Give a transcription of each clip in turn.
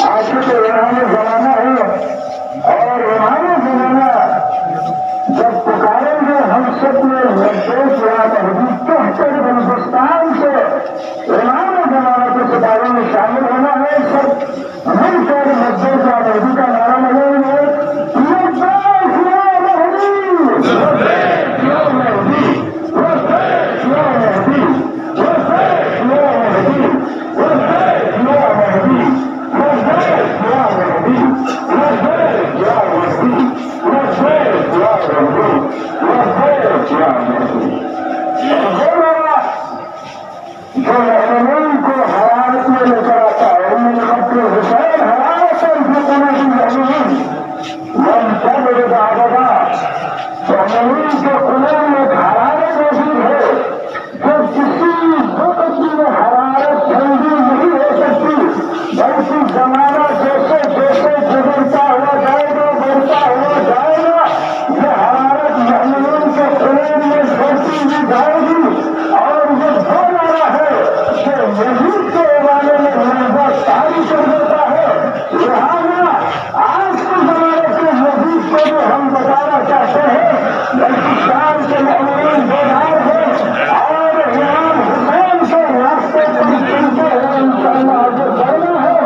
आपको तो इन्होंने जमाना है और इन्होंने जमाना जब पुकारेंगे हम सब में निर्देश कहकर हिंदुस्तान से इन्होंने जमाना के सितारों में शामिल होना है। सब मिलकर निर्देश या मोदी का नारा लगाएंगे। जो लखनऊ को हरारत में लेकर आता है हुसैन हरारत आएगा लखनऊ के कुनर में हरारत मौजूद है। जब किसी वक्त में हरारत ठंडी नहीं हो सकती, बल्कि जमाना जैसे जैसे गुजरता हुआ जाएगा, बढ़ता हुआ जाएगा, यह हरारत लखनऊ के कुनर में बढ़ती ही जाएगी। और ये जो नारा है कि यही के वाले में लंबा तारी कर देता है। लिहाजा आज के जमाने के मजीद को भी हम बताना चाहते हैं, बल्कि शाम के महमूद बेदार है और इमाम हुसैन के रास्ते पर चलते हुए इंशाअल्लाह आगे बढ़ना है।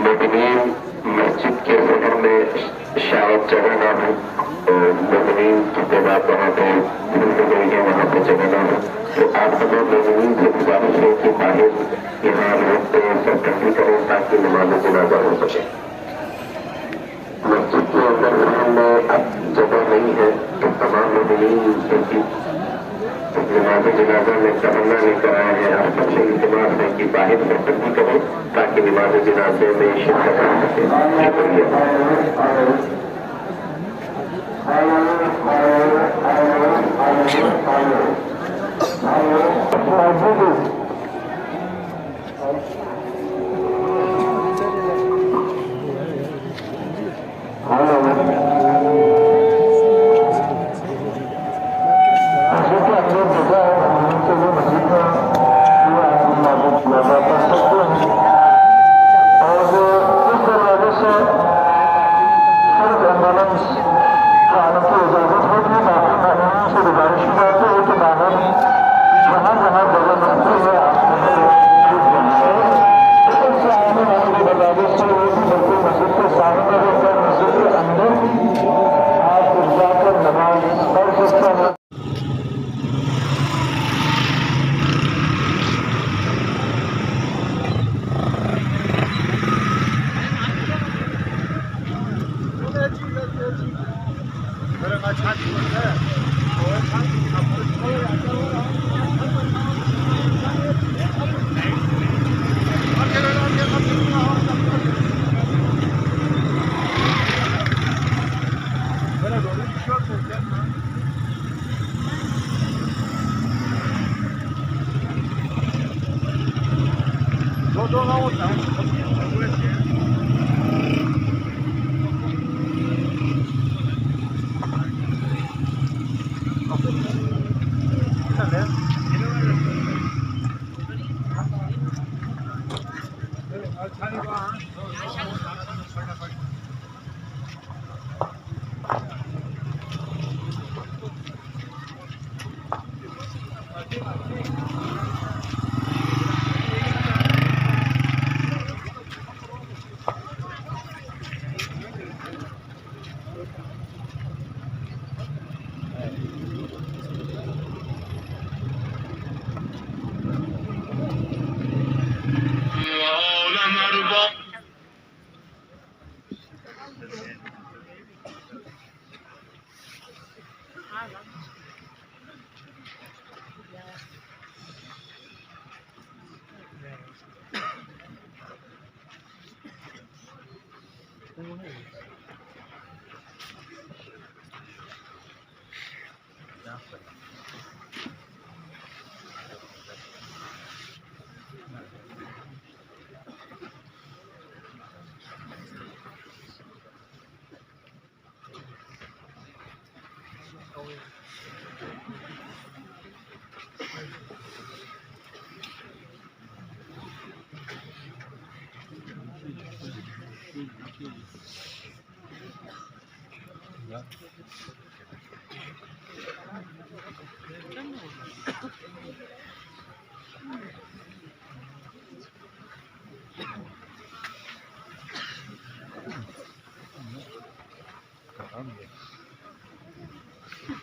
मोमिनीन मस्जिद के शहर में शायद जगह ना हो, तो मोमिनीन की जगह वहाँ पे भूल गई है, वहाँ पे जगह ना हो, तो आप तमाम मोमिनीन से गुजारिश है कि बाहर यहाँ रोड पे सब ठंडी करें ताकि नमाज जनाजा हो सके। मस्जिद के अंदर में अब जगह नहीं है तो तमाम मोमिनीन की नमाज जनाजा में तमन्ना लेकर आए हैं। आप सबसे इल्तिमास है कि बाहर से ठंडी करें ताकि नमाज जनाजे में शिरकत हो सके। Caramba.